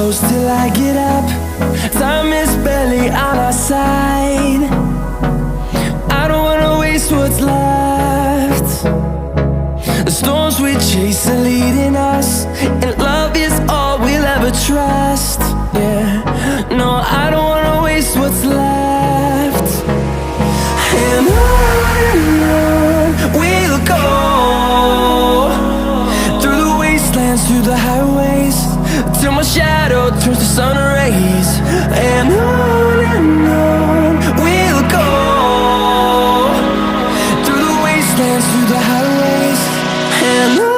close till I get up. Time is barely on our side. I don't wanna waste what's left. The storms we chase are leading us, and love is all we'll ever trust. Yeah, no, I don't wanna waste what's left. And on we'll go, through the wastelands, through the highways, till my shadow turns to sun rays. And on we'll go, through the wastelands, through the highways, and on.